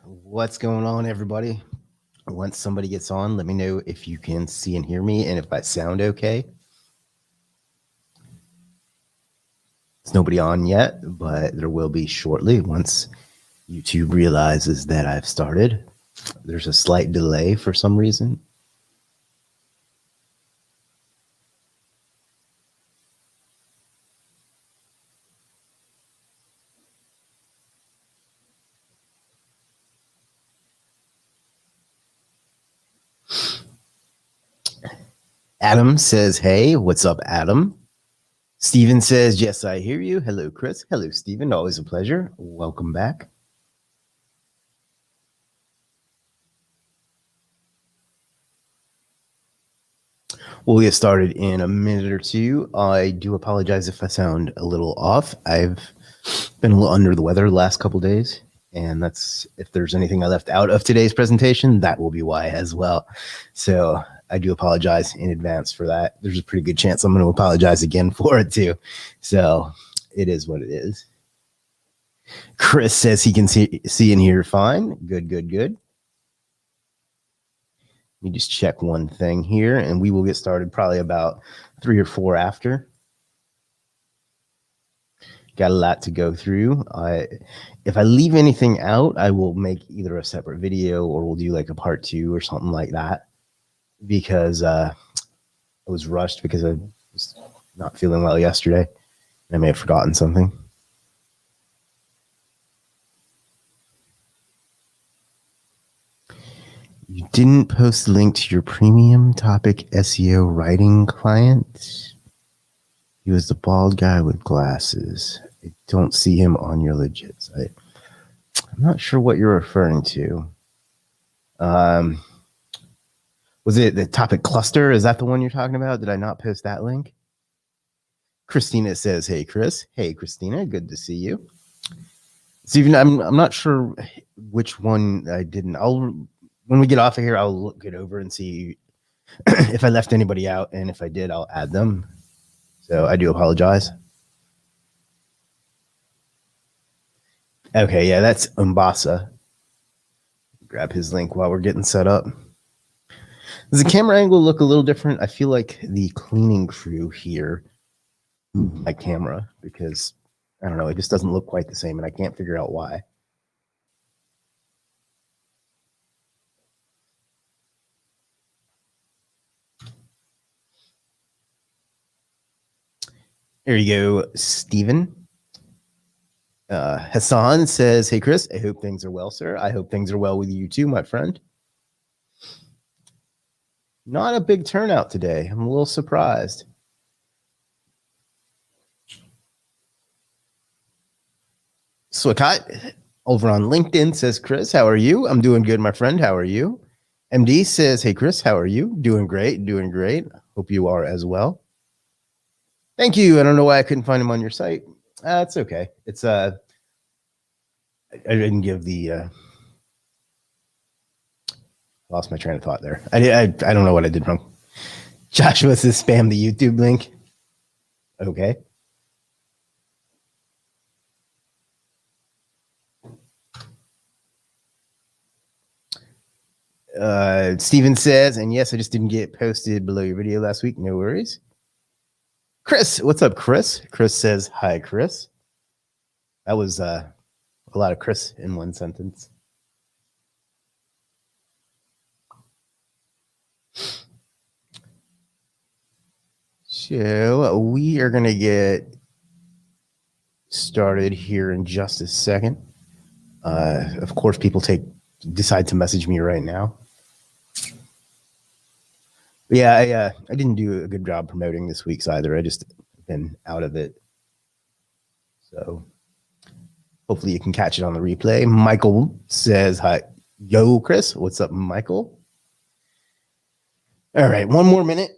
What's going on, everybody? Once somebody gets on, let me know if you can see and hear me and if I sound okay. There's nobody on yet, but there will be shortly once YouTube realizes that I've started. There's a slight delay for some reason. Adam says, hey, what's up, Adam? Steven says, yes, I hear you. Hello, Chris. Hello, Steven. Always a pleasure. Welcome back. We'll get started in a minute or two. I do apologize if I sound a little off. I've been a little under the weather the last couple days, and that's if there's anything I left out of today's presentation, that will be why as well. So I do apologize in advance for that. There's a pretty good chance I'm going to apologize again for it too. So it is what it is. Chris says he can see and hear fine. Good. Let me just check one thing here, and we will get started probably about 3 or 4 after. Got a lot to go through. If I leave anything out, I will make either a separate video or we'll do like a part 2 or something like that, because I was rushed because I was not feeling well yesterday. I may have forgotten something. You didn't post the link to your premium topic SEO writing client. He was the bald guy with glasses. I don't see him on your Legiit site. I'm not sure what you're referring to. Was it the topic cluster? Is that the one you're talking about? Did I not post that link? Christina says, hey, Chris. Hey, Christina. Good to see you. Steven, I'm not sure which one I didn't. When we get off of here, I'll look it over and see if I left anybody out. And if I did, I'll add them. So I do apologize. Okay, yeah, that's Umbasa. Grab his link while we're getting set up. Does the camera angle look a little different? I feel like the cleaning crew here moved my camera because, I don't know, it just doesn't look quite the same, and I can't figure out why. There you go, Steven. Hassan says, hey, Chris, I hope things are well, sir. I hope things are well with you too, my friend. Not a big turnout today. I'm a little surprised. Swakat over on LinkedIn says, Chris, how are you? I'm doing good, my friend. How are you? MD says, hey, Chris, how are you? Doing great. Hope you are as well. Thank you. I don't know why I couldn't find him on your site. It's okay. It's I didn't give the lost my train of thought there. I don't know what I did wrong. Joshua says spam the YouTube link. Okay. Steven says, and yes, I just didn't get posted below your video last week. No worries. Chris, what's up, Chris? Chris says, hi, Chris. That was a lot of Chris in one sentence. So we are going to get started here in just a second. Of course, people decide to message me right now. But yeah, I didn't do a good job promoting this week's either. I just been out of it. So hopefully you can catch it on the replay. Michael says, hi. Yo, Chris. What's up, Michael? All right, one more minute,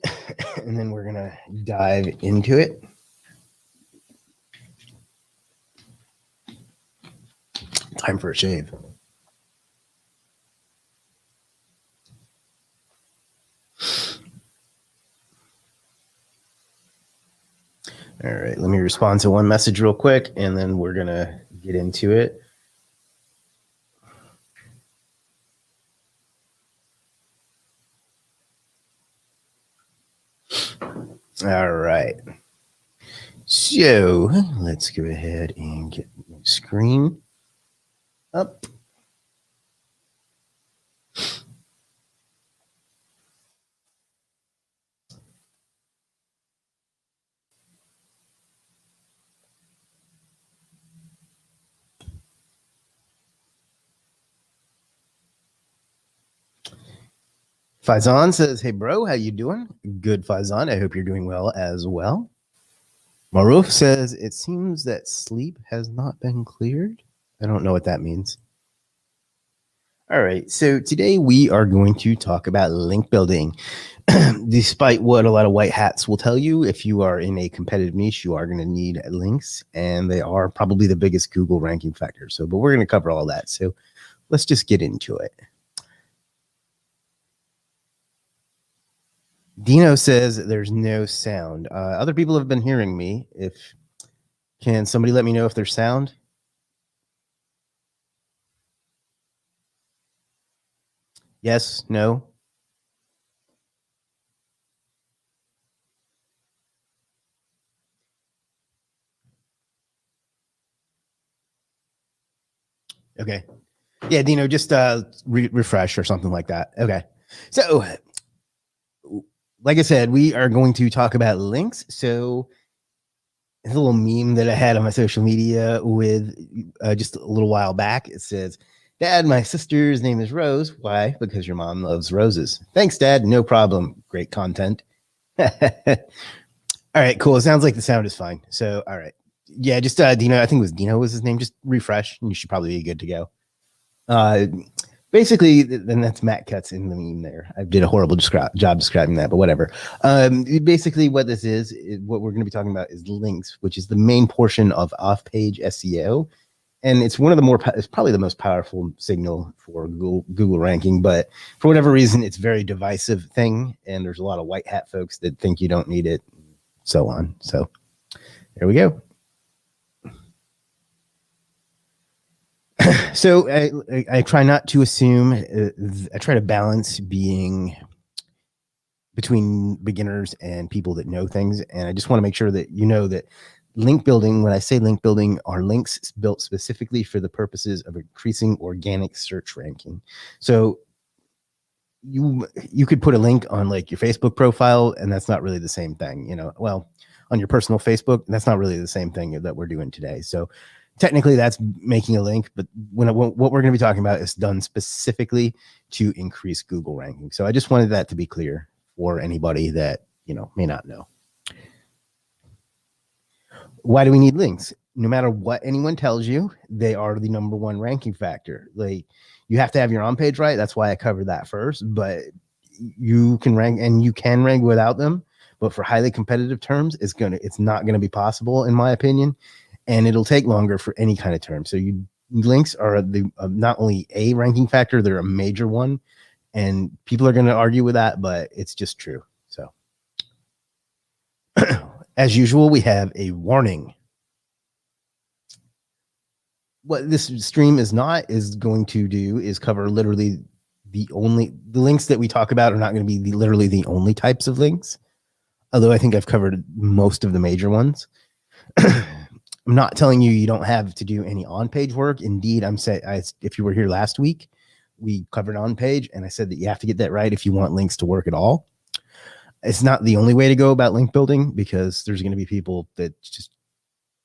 and then we're going to dive into it. Time for a shave. All right, let me respond to one message real quick, and then we're going to get into it. All right. So let's go ahead and get my screen up. Faizan says, "Hey, bro, how you doing?" Good, Faizan. I hope you're doing well as well. Maruf says, "It seems that sleep has not been cleared." I don't know what that means. All right, so today we are going to talk about link building. Despite what a lot of white hats will tell you, if you are in a competitive niche, you are going to need links, and they are probably the biggest Google ranking factor. So, but we're going to cover all that. So let's just get into it. Dino says there's no sound. Other people have been hearing me. Can somebody let me know if there's sound? Yes, no. Okay. Yeah, Dino, just refresh or something like that. Okay. So, like I said, we are going to talk about links. So, a little meme that I had on my social media with just a little while back. It says, "Dad, my sister's name is Rose. Why? Because your mom loves roses." Thanks, Dad. No problem. Great content. All right, cool. It sounds like the sound is fine. So, all right. Yeah, just Dino. I think it was Dino was his name. Just refresh, and you should probably be good to go. Uh, Basically, then that's Matt Cutts in the meme there. I did a horrible job describing that, but whatever. Basically, what this is what we're going to be talking about is links, which is the main portion of off-page SEO, and it's one of the it's probably the most powerful signal for Google ranking. But for whatever reason, it's a very divisive thing, and there's a lot of white hat folks that think you don't need it, so on. So there we go. So I try not to assume. I try to balance being between beginners and people that know things, and I just want to make sure that you know that link building. When I say link building, are links built specifically for the purposes of increasing organic search ranking. So you could put a link on like your Facebook profile, and that's not really the same thing. Well, on your personal Facebook, that's not really the same thing that we're doing today. So technically that's making a link, but what we're going to be talking about is done specifically to increase Google ranking. So I just wanted that to be clear for anybody that may not know. Why do we need links? No matter what anyone tells you, they are the number one ranking factor. Like, you have to have your on page right. That's why I covered that first. But you can rank, and you can rank without them. But for highly competitive terms, it's not gonna be possible, in my opinion, and it'll take longer for any kind of term. So links are the not only a ranking factor, they're a major one, and people are going to argue with that, but it's just true. So, as usual, we have a warning. What this stream is going to do is cover literally the links that we talk about are not going to be literally the only types of links. Although I think I've covered most of the major ones. I'm not telling you don't have to do any on-page work. Indeed, if you were here last week, we covered on-page, and I said that you have to get that right if you want links to work at all. It's not the only way to go about link building, because there's going to be people that just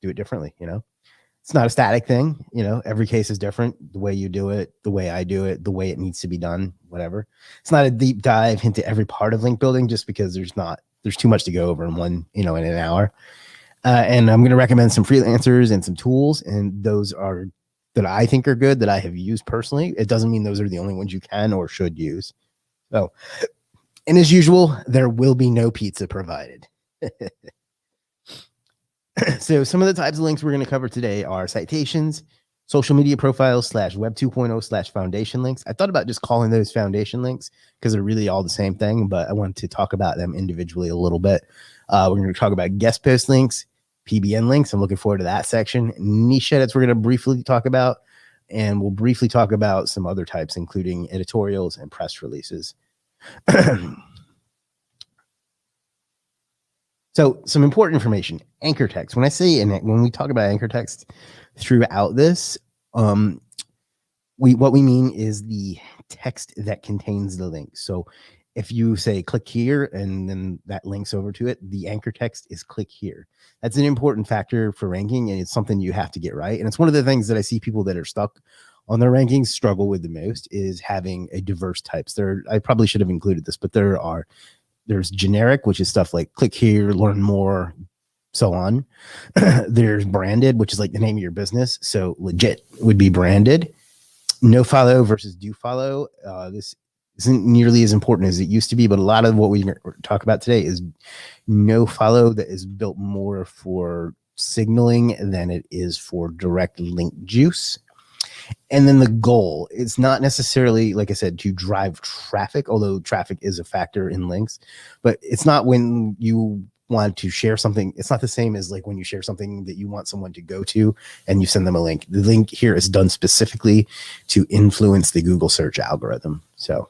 do it differently. It's not a static thing. Every case is different. The way you do it, the way I do it, the way it needs to be done, whatever. It's not a deep dive into every part of link building, just because there's too much to go over in an hour. And I'm going to recommend some freelancers and some tools, and those are that I think are good, that I have used personally. It doesn't mean those are the only ones you can or should use. So, and as usual, there will be no pizza provided. So some of the types of links we're going to cover today are citations, social media profiles /web 2.0 /foundation links. I thought about just calling those foundation links because they're really all the same thing, but I wanted to talk about them individually a little bit. We're going to talk about guest post links, PBN links. I'm looking forward to that section. Niche edits we're going to briefly talk about, and we'll briefly talk about some other types, including editorials and press releases. So some important information, anchor text. When we talk about anchor text throughout this, what we mean is the text that contains the link. So if you say click here and then that links over to it, the anchor text is click here. That's an important factor for ranking, and it's something you have to get right. And it's one of the things that I see people that are stuck on their rankings struggle with the most is having a diverse types. I probably should have included this, but there's generic, which is stuff like click here, learn more, so on. There's branded, which is like the name of your business. So Legiit would be branded. No follow versus do follow. This isn't nearly as important as it used to be, but a lot of what we talk about today is no follow that is built more for signaling than it is for direct link juice. And then the goal, it's not necessarily, like I said, to drive traffic, although traffic is a factor in links, but it's not when you want to share something. It's not the same as like when you share something that you want someone to go to and you send them a link. The link here is done specifically to influence the Google search algorithm. So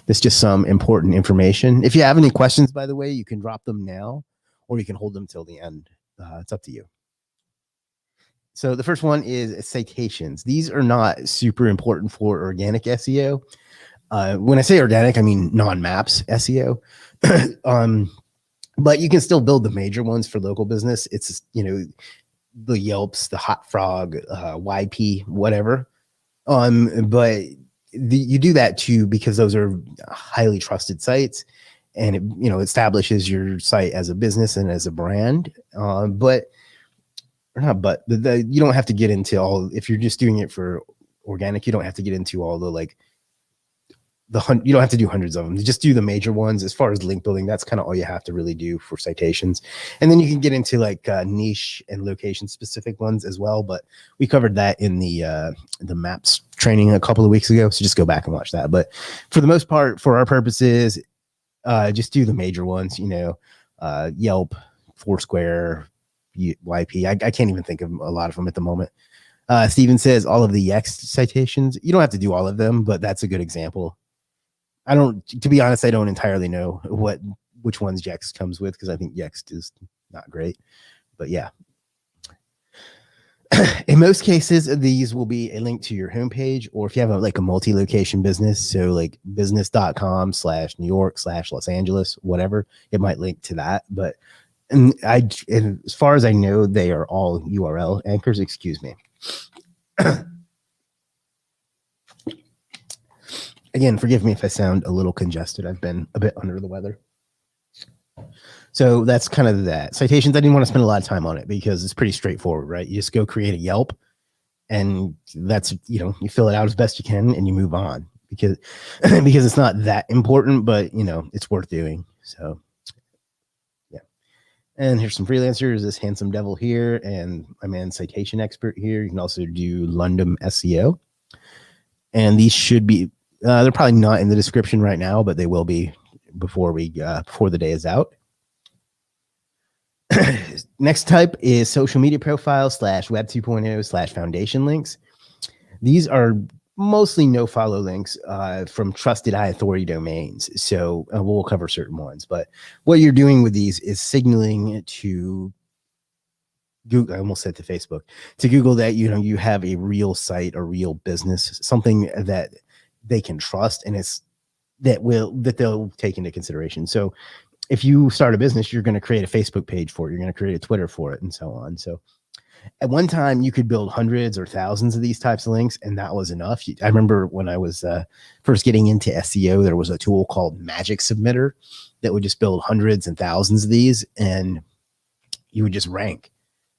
that's just some important information. If you have any questions, by the way, you can drop them now or you can hold them till the end. It's up to you. So the first one is citations. These are not super important for organic SEO. When I say organic, I mean non-maps SEO. But you can still build the major ones for local business. It's, the Yelps, the Hot Frog, YP, whatever. But you do that too because those are highly trusted sites, and it establishes your site as a business and as a brand. You don't have to get into all. If you're just doing it for organic, you don't have to get into all the you don't have to do hundreds of them. You just do the major ones. As far as link building, that's kind of all you have to really do for citations. And then you can get into niche and location specific ones as well. But we covered that in the maps training a couple of weeks ago. So just go back and watch that. But for the most part, for our purposes, just do the major ones, Yelp, Foursquare, YP. I can't even think of a lot of them at the moment. Steven says all of the Yext citations. You don't have to do all of them, but that's a good example. To be honest, I don't entirely know which ones Yext comes with because I think Yext is not great. But yeah. In most cases, these will be a link to your homepage, or if you have a multi-location business, so like business.com/New York/Los Angeles, whatever, it might link to that. But and as far as I know, they are all URL anchors. Excuse me. Again, forgive me if I sound a little congested. I've been a bit under the weather. So that's kind of that. Citations, I didn't want to spend a lot of time on it because it's pretty straightforward, right? You just go create a Yelp and that's, you fill it out as best you can and you move on because it's not that important, but it's worth doing. So yeah. And here's some freelancers, this handsome devil here and my man citation expert here. You can also do London SEO. And these should be, they're probably not in the description right now, but they will be before the day is out. Next type is social media profile /web 2.0 /foundation links. These are mostly no follow links from trusted high authority domains. So we'll cover certain ones, but what you're doing with these is signaling to Google, I almost said to Facebook, to Google that, you have a real site, a real business, something that they can trust. And it's that they'll take into consideration. So if you start a business, you're going to create a Facebook page for it. You're going to create a Twitter for it and so on. So at one time you could build hundreds or thousands of these types of links. And that was enough. I remember when I was first getting into SEO, there was a tool called Magic Submitter that would just build hundreds and thousands of these and you would just rank.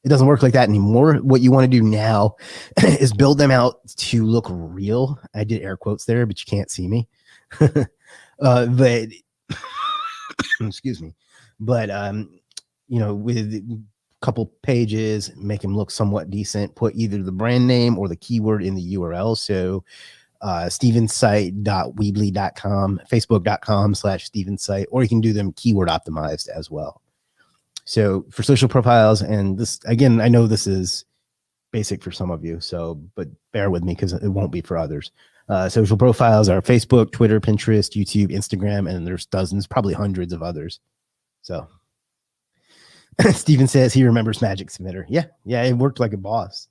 It doesn't work like that anymore. What you want to do now is build them out to look real. I did air quotes there, but you can't see me. But excuse me. But with a couple pages, make them look somewhat decent. Put either the brand name or the keyword in the URL. So stevensite.weebly.com, facebook.com/stevensite, or you can do them keyword optimized as well. So for social profiles, and this, again, I know this is basic for some of you, but bear with me because it won't be for others. Social profiles are Facebook, Twitter, Pinterest, YouTube, Instagram, and there's dozens, probably hundreds of others. So Steven says he remembers Magic Submitter. Yeah, it worked like a boss.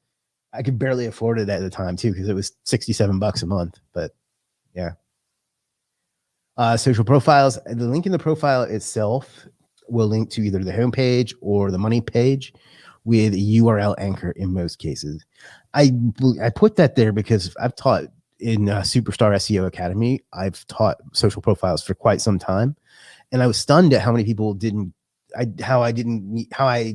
I could barely afford it at the time too because it was $67 a month. But yeah. Social profiles. The link in the profile itself will link to either the homepage or the money page with a URL anchor in most cases. I put that there because I've taught in Superstar SEO Academy. I've taught social profiles for quite some time, and I was stunned at how many people how I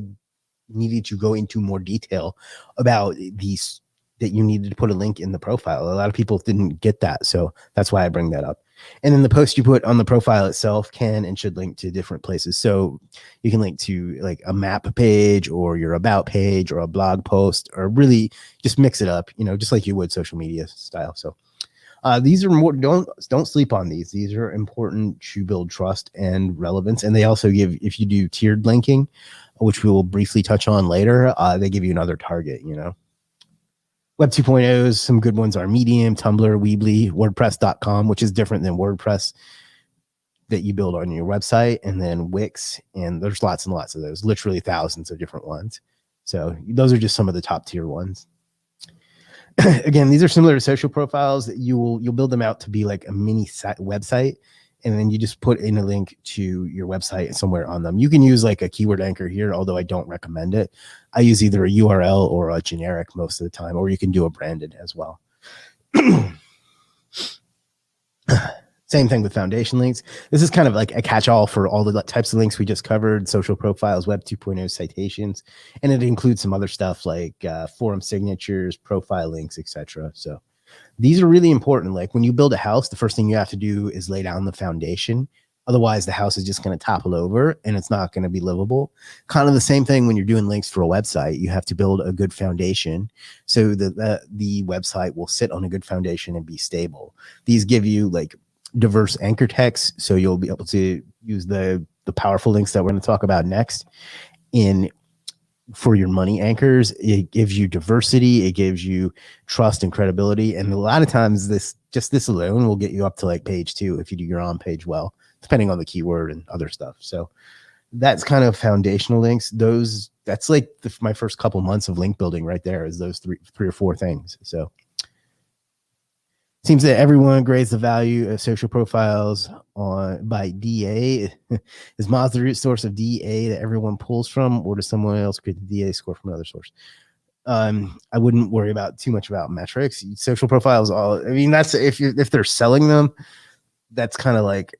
needed to go into more detail about these, that you needed to put a link in the profile. A lot of people didn't get that, so that's why I bring that up. And then the post you put on the profile itself can and should link to different places. So you can link to like a map page or your about page or a blog post, or really just mix it up, just like you would social media style. So these are more, don't sleep on these. These are important to build trust and relevance. And they also give, if you do tiered linking, which we will briefly touch on later, they give you another target, Web 2.0s, some good ones are Medium, Tumblr, Weebly, WordPress.com, which is different than WordPress that you build on your website, and then Wix, and there's lots and lots of those, literally thousands of different ones. So those are just some of the top tier ones. Again, these are similar to social profiles. You'll build them out to be like a mini website, and then you just put in a link to your website somewhere on them. You can use like a keyword anchor here, although I don't recommend it. I use either a URL or a generic most of the time, or you can do a branded as well. Same thing with foundation links. This is kind of like a catch-all for all the types of links we just covered: social profiles, Web 2.0 citations, and it includes some other stuff like forum signatures, profile links, etc. So these are really important. Like when you build a house, the first thing you have to do is lay down the foundation. Otherwise, the house is just going to topple over and it's not going to be livable. Kind of the same thing when you're doing links for a website. You have to build a good foundation so that the website will sit on a good foundation and be stable. These give you like diverse anchor text, so you'll be able to use the powerful links that we're going to talk about next for your money anchors. It gives you diversity, it gives you trust and credibility, and a lot of times this alone will get you up to like page 2 if you do your on page well, depending on the keyword and other stuff. So that's kind of foundational links. That's like my first couple months of link building right there, is those three or four things. So seems that everyone grades the value of social profiles by DA. Is Moz the root source of DA that everyone pulls from, or does someone else create the DA score from another source? I wouldn't worry about too much about metrics. Social profiles, that's if they're selling them, that's kind of like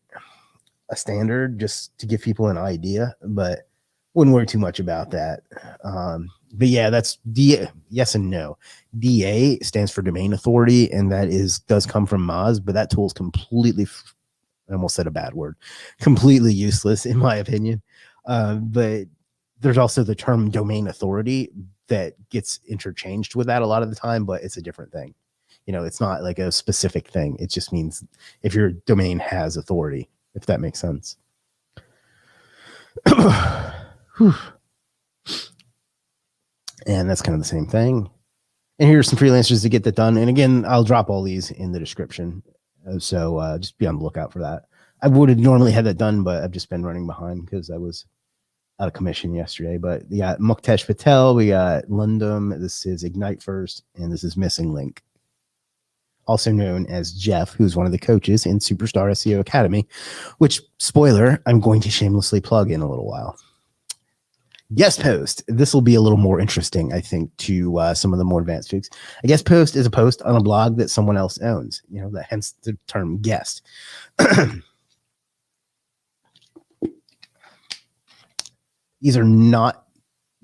a standard just to give people an idea, but wouldn't worry too much about that. But yeah, that's DA. Yes and no. DA stands for domain authority, and that does come from Moz, but that tool is completely, I almost said a bad word, completely useless in my opinion. But there's also the term domain authority that gets interchanged with that a lot of the time, but it's a different thing. It's not like a specific thing. It just means if your domain has authority, if that makes sense. And that's kind of the same thing. And here's some freelancers to get that done. And again, I'll drop all these in the description. So just be on the lookout for that. I would have normally had that done, but I've just been running behind because I was out of commission yesterday. But we got Muktesh Patel, we got Lundum, this is Ignite First, and this is Missing Link, also known as Jeff, who's one of the coaches in Superstar SEO Academy, which, spoiler, I'm going to shamelessly plug in a little while. Guest post. This will be a little more interesting, I think, to some of the more advanced folks. A guest post is a post on a blog that someone else owns, that hence the term guest. These are not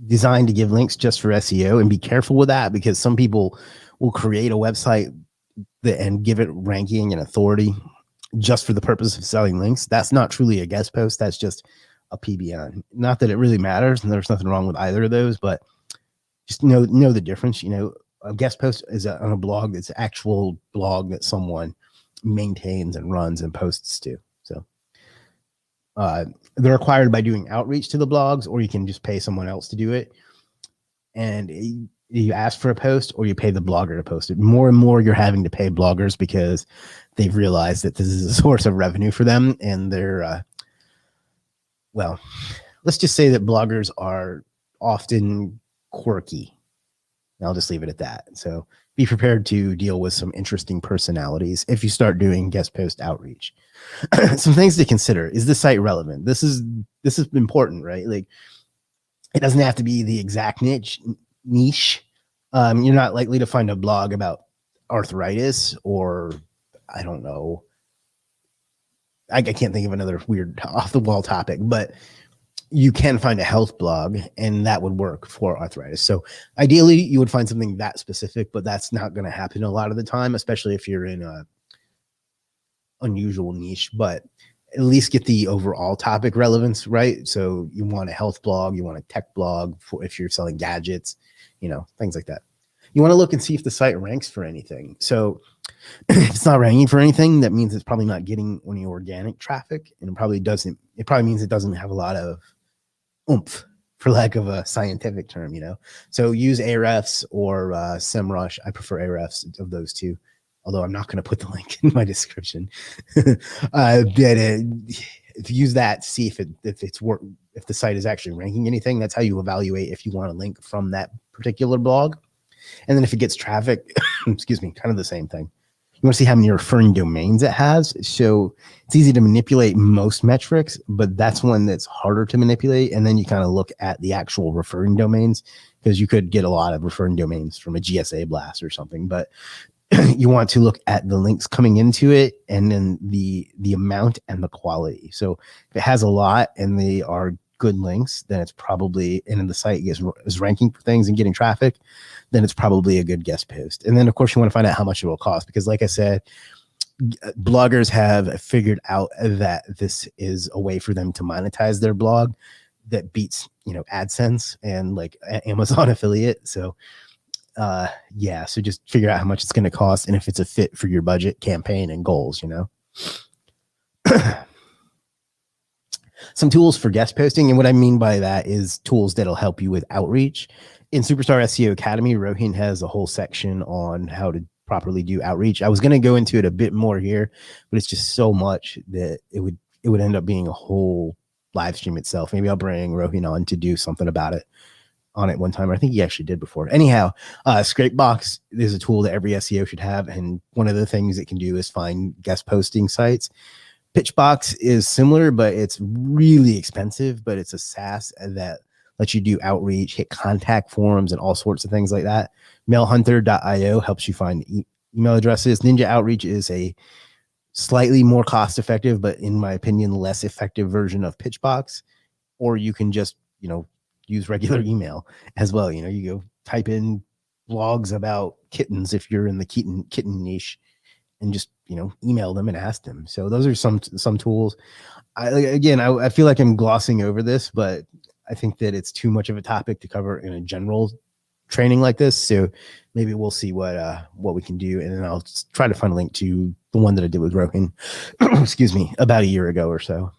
designed to give links just for SEO, and be careful with that, because some people will create a website and give it ranking and authority just for the purpose of selling links. That's not truly a guest post. That's just a PBN. Not that it really matters, and there's nothing wrong with either of those, but just know the difference. A guest post is on a blog that's an actual blog that someone maintains and runs and posts to. So they're acquired by doing outreach to the blogs, or you can just pay someone else to do it. And you ask for a post, or you pay the blogger to post it. More and more you're having to pay bloggers because they've realized that this is a source of revenue for them, and they're let's just say that bloggers are often quirky. I'll just leave it at that. So be prepared to deal with some interesting personalities if you start doing guest post outreach. Some things to consider. Is the site relevant? This is important, right? Like, it doesn't have to be the exact niche. You're not likely to find a blog about arthritis or, I don't know, I can't think of another weird off the wall topic, but you can find a health blog and that would work for arthritis. So ideally you would find something that specific, but that's not going to happen a lot of the time, especially if you're in a unusual niche, but at least get the overall topic relevance, right? So you want a health blog, you want a tech blog for if you're selling gadgets, things like that. You want to look and see if the site ranks for anything. So if it's not ranking for anything, that means it's probably not getting any organic traffic, and it probably means it doesn't have a lot of oomph, for lack of a scientific term, So use Ahrefs or SEMrush. I prefer Ahrefs of those two, although I'm not going to put the link in my description. But if you use that, see if the site is actually ranking anything. That's how you evaluate if you want a link from that particular blog. And then if it gets traffic, excuse me, kind of the same thing. You want to see how many referring domains it has. So it's easy to manipulate most metrics, but that's one that's harder to manipulate. And then you kind of look at the actual referring domains, because you could get a lot of referring domains from a GSA blast or something. But you want to look at the links coming into it, and then the amount and the quality. So if it has a lot and they are good links, then it's probably, and then the site is ranking for things and getting traffic, then it's probably a good guest post. And then of course you want to find out how much it will cost, because like I said, bloggers have figured out that this is a way for them to monetize their blog that beats, AdSense and like Amazon affiliate. So so just figure out how much it's going to cost and if it's a fit for your budget, campaign, and goals, Some tools for guest posting. And what I mean by that is tools that'll help you with outreach. In Superstar SEO Academy, Rohin has a whole section on how to properly do outreach. I was going to go into it a bit more here, but it's just so much that it would end up being a whole live stream itself. Maybe I'll bring Rohin on to do something about it on it one time. I think he actually did before. Anyhow, Scrapebox is a tool that every SEO should have. And one of the things it can do is find guest posting sites. Pitchbox is similar, but it's really expensive, but it's a SaaS that lets you do outreach, hit contact forms, and all sorts of things like that. Mailhunter.io helps you find email addresses. Ninja Outreach is a slightly more cost-effective, but in my opinion, less effective version of Pitchbox. Or you can just, use regular email as well. You go type in blogs about kittens if you're in the kitten niche, and just, email them and ask them. So those are some tools. I feel like I'm glossing over this, but I think that it's too much of a topic to cover in a general training like this. So maybe we'll see what we can do. And then I'll try to find a link to the one that I did with Rohin, excuse me, about a year ago or so.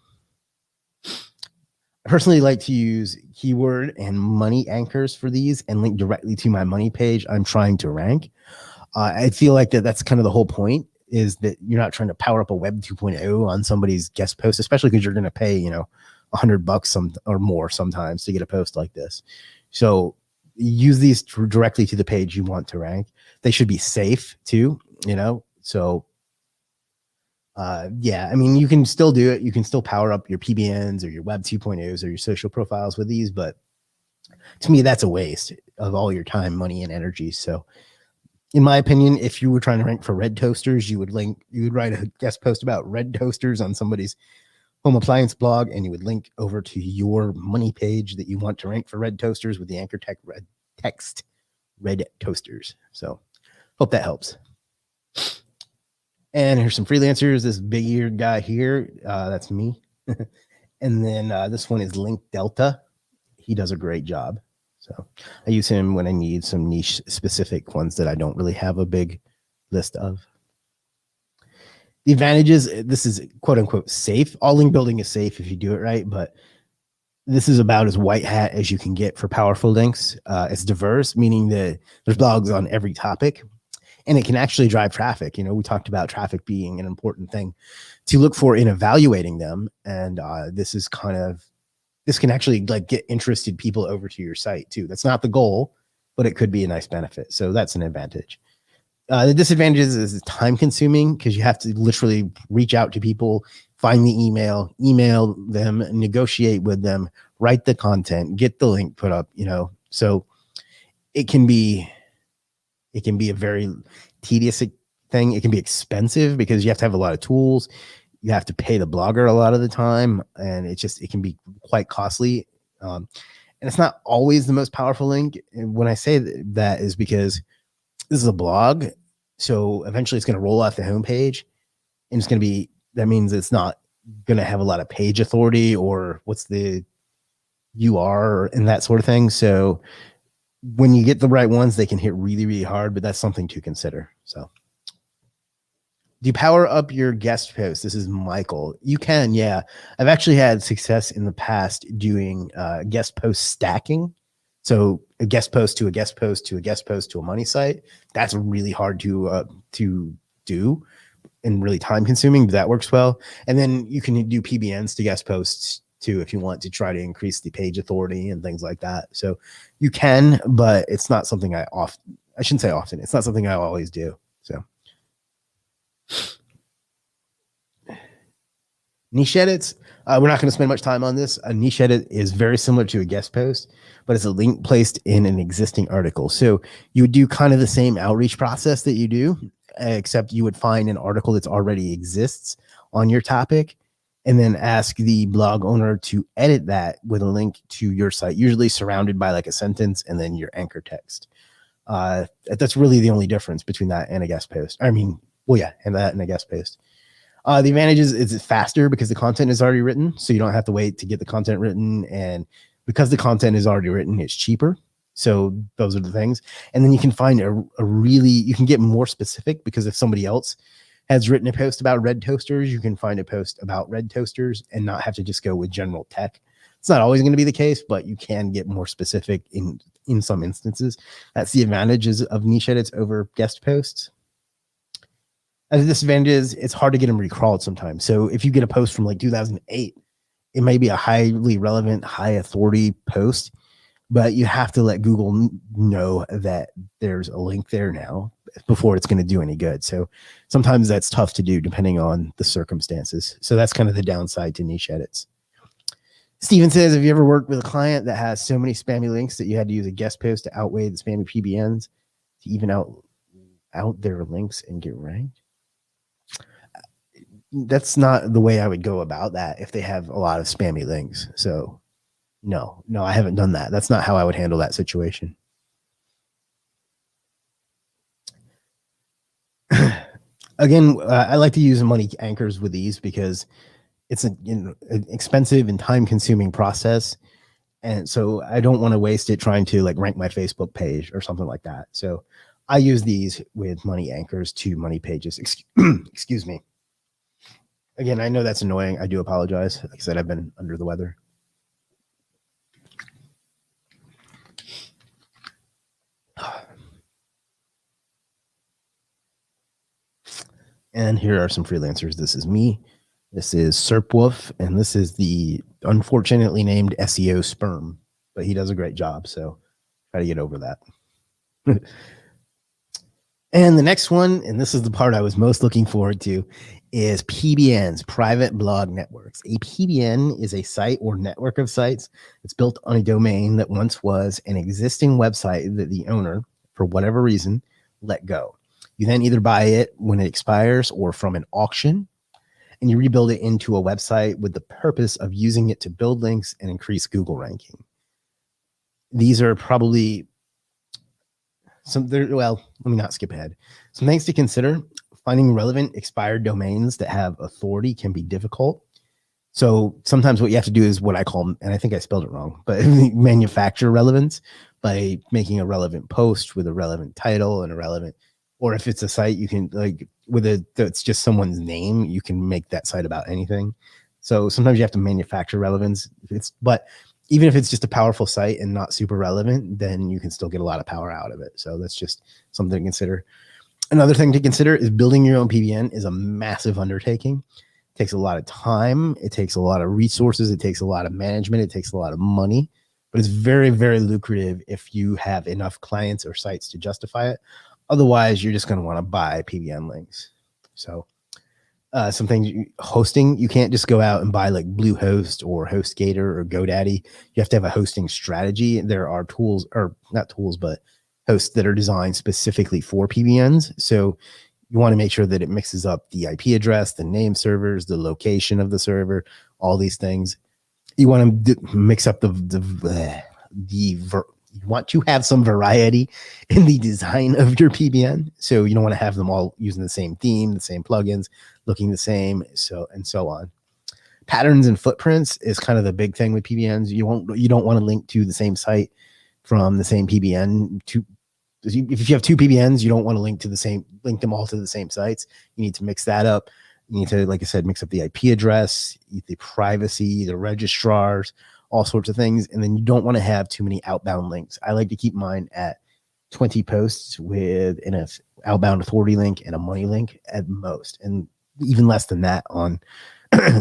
I personally like to use keyword and money anchors for these and link directly to my money page I'm trying to rank. I feel like that's kind of the whole point, is that you're not trying to power up a web 2.0 on somebody's guest post, especially because you're going to pay, $100 or more sometimes to get a post like this. So use these directly to the page you want to rank. They should be safe too, so you can still do it. You can still power up your PBNs or your web 2.0s or your social profiles with these, but to me, that's a waste of all your time, money, and energy. So in my opinion, if you were trying to rank for red toasters, you would write a guest post about red toasters on somebody's home appliance blog, and you would link over to your money page that you want to rank for red toasters with the anchor text red toasters. So hope that helps. And here's some freelancers. This big eared guy here, that's me. And then this one is Link Delta. He does a great job. So I use him when I need some niche specific ones that I don't really have a big list of. The advantages, this is quote unquote safe. All link building is safe if you do it right, but this is about as white hat as you can get for powerful links. It's diverse, meaning that there's blogs on every topic, and it can actually drive traffic. We talked about traffic being an important thing to look for in evaluating them. And this this can actually like get interested people over to your site too. That's not the goal, but it could be a nice benefit. So that's an advantage. The disadvantages is time consuming because you have to literally reach out to people, find the email them, negotiate with them, write the content, get the link put up, so it can be a very tedious thing. It can be expensive because you have to have a lot of tools. You have to pay the blogger a lot of the time, and it can be quite costly. And it's not always the most powerful link. And when I say that is because this is a blog, so eventually it's going to roll off the homepage, and that means it's not going to have a lot of page authority or what's the UR and that sort of thing. So when you get the right ones, they can hit really, really hard, but that's something to consider. So do you power up your guest post? This is Michael. You can, yeah. I've actually had success in the past doing guest post stacking. So a guest post to a guest post to a guest post to a money site. That's really hard to do and really time consuming, but that works well. And then you can do PBNs to guest posts too if you want to try to increase the page authority and things like that. So you can, but it's not something I shouldn't say often. It's not something I always do. So niche edits. We're not going to spend much time on this. A niche edit is very similar to a guest post, but it's a link placed in an existing article. So you would do kind of the same outreach process that you do, except you would find an article that already exists on your topic and then ask the blog owner to edit that with a link to your site, usually surrounded by like a sentence and then your anchor text. That's really the only difference between that and a guest post. And that and a guest post. The advantage is it's faster because the content is already written, so you don't have to wait to get the content written. And because the content is already written, it's cheaper. So those are the things. And then you can find you can get more specific because if somebody else has written a post about red toasters, you can find a post about red toasters and not have to just go with general tech. It's not always going to be the case, but you can get more specific in some instances. That's the advantages of niche edits over guest posts. And the disadvantage is it's hard to get them recrawled sometimes. So if you get a post from like 2008, it may be a highly relevant, high authority post, but you have to let Google know that there's a link there now before it's going to do any good. So sometimes that's tough to do depending on the circumstances. So that's kind of the downside to niche edits. Steven says, have you ever worked with a client that has so many spammy links that you had to use a guest post to outweigh the spammy PBNs to even out their links and get ranked? That's not the way I would go about that if they have a lot of spammy links. So no, I haven't done that. That's not how I would handle that situation. Again, I like to use money anchors with these because it's an expensive and time-consuming process, and so I don't want to waste it trying to like rank my Facebook page or something like that. So I use these with money anchors to money pages. Excuse me. Again, I know that's annoying. I do apologize. Like I said, I've been under the weather. And here are some freelancers. This is me. This is Serpwolf, and this is the unfortunately named SEO Sperm, but he does a great job. So try to get over that. And the next one, and this is the part I was most looking forward to, is PBNs, private blog networks. A PBN is a site or network of sites that's built on a domain that once was an existing website that the owner, for whatever reason, let go. You then either buy it when it expires or from an auction, and you rebuild it into a website with the purpose of using it to build links and increase Google ranking. These are probably let me not skip ahead. Some things to consider. Finding relevant expired domains that have authority can be difficult. So sometimes what you have to do is what I call, and I think I spelled it wrong, but manufacture relevance by making a relevant post with a relevant title and a relevant, or if it's a site, you can it's just someone's name, you can make that site about anything. So sometimes you have to manufacture relevance. But even if it's just a powerful site and not super relevant, then you can still get a lot of power out of it. So that's just something to consider. Another thing to consider is building your own PBN is a massive undertaking. It takes a lot of time. It takes a lot of resources. It takes a lot of management. It takes a lot of money, but it's very, very lucrative if you have enough clients or sites to justify it. Otherwise, you're just going to want to buy PBN links. So some things, hosting, you can't just go out and buy like Bluehost or HostGator or GoDaddy. You have to have a hosting strategy. There are tools, or not tools, but hosts that are designed specifically for PBNs. So you want to make sure that it mixes up the IP address, the name servers, the location of the server, all these things. You want to mix up you want to have some variety in the design of your PBN. So you don't want to have them all using the same theme, the same plugins, looking the same, and so on. Patterns and footprints is kind of the big thing with PBNs. You don't want to link to the same site from the same PBN. If you have two PBNs, you don't want to link them all to the same sites. You need to mix that up. You need to, like I said, mix up the IP address, the privacy, the registrars, all sorts of things. And then you don't want to have too many outbound links. I like to keep mine at 20 posts with an outbound authority link and a money link at most, and even less than that on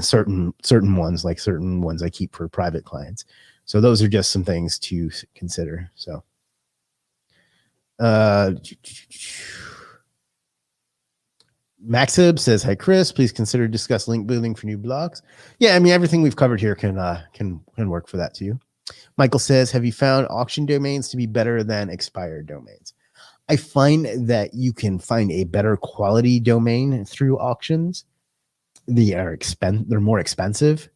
certain ones, like certain ones I keep for private clients. So those are just some things to consider. So Maxib says, "Hi Chris, please consider discuss link building for new blogs." Yeah, I mean, everything we've covered here can work for that too. Michael says, "Have you found auction domains to be better than expired domains?" I find that you can find a better quality domain through auctions. They're more expensive,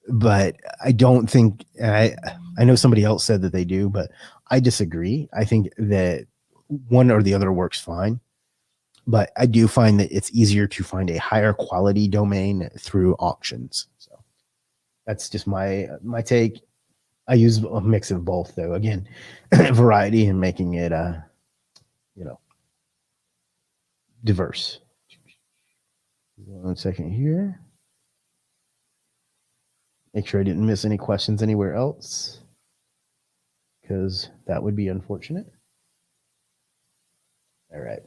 but I don't think, I know somebody else said that they do, but I disagree. I think that one or the other works fine. But I do find that it's easier to find a higher quality domain through auctions. So that's just my take. I use a mix of both, though. Again, variety and making it, diverse. 1 second here. Make sure I didn't miss any questions anywhere else, because that would be unfortunate. All right.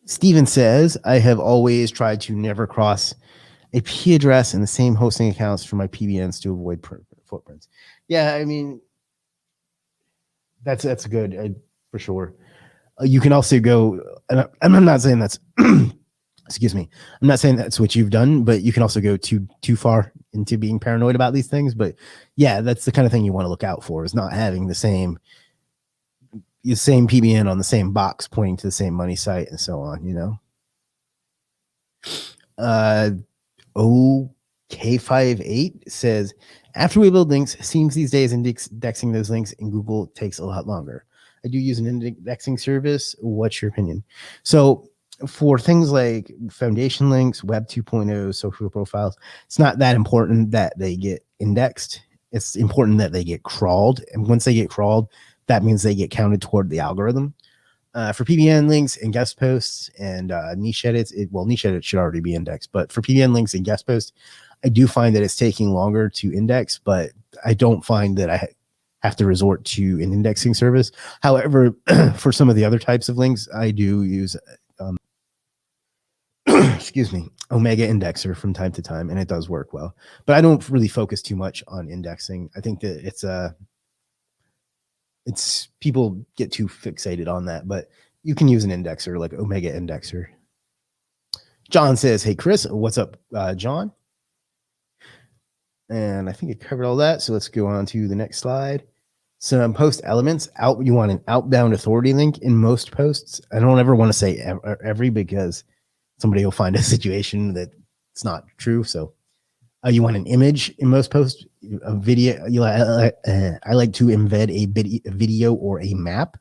Steven says, "I have always tried to never cross a P address in the same hosting accounts for my PBNs to avoid footprints." Yeah, I mean, that's good, for sure. You can also go, and I'm not saying that's, excuse me, I'm not saying that's what you've done, but you can also go too far into being paranoid about these things. But yeah, that's the kind of thing you want to look out for, is not having the same PBN on the same box pointing to the same money site and so on, OK58 says, "After we build links, seems these days indexing those links in Google takes a lot longer. I do use an indexing service. What's your opinion?" So for things like foundation links, Web 2.0, social profiles, it's not that important that they get indexed. It's important that they get crawled. And once they get crawled, that means they get counted toward the algorithm. For PBN links and guest posts and niche edits, niche edits should already be indexed. But for PBN links and guest posts, I do find that it's taking longer to index, but I don't find that I have to resort to an indexing service. However, for some of the other types of links, I do use, excuse me, Omega Indexer from time to time, and it does work well. But I don't really focus too much on indexing. I think that it's people get too fixated on that, but you can use an indexer like Omega Indexer. John says, "Hey Chris, what's up, John?" And I think I covered all that. So let's go on to the next slide. Some post elements out. You want an outbound authority link in most posts. I don't ever want to say every, because somebody will find a situation that it's not true. So you want an image in most posts, a video. I like to embed a video or a map.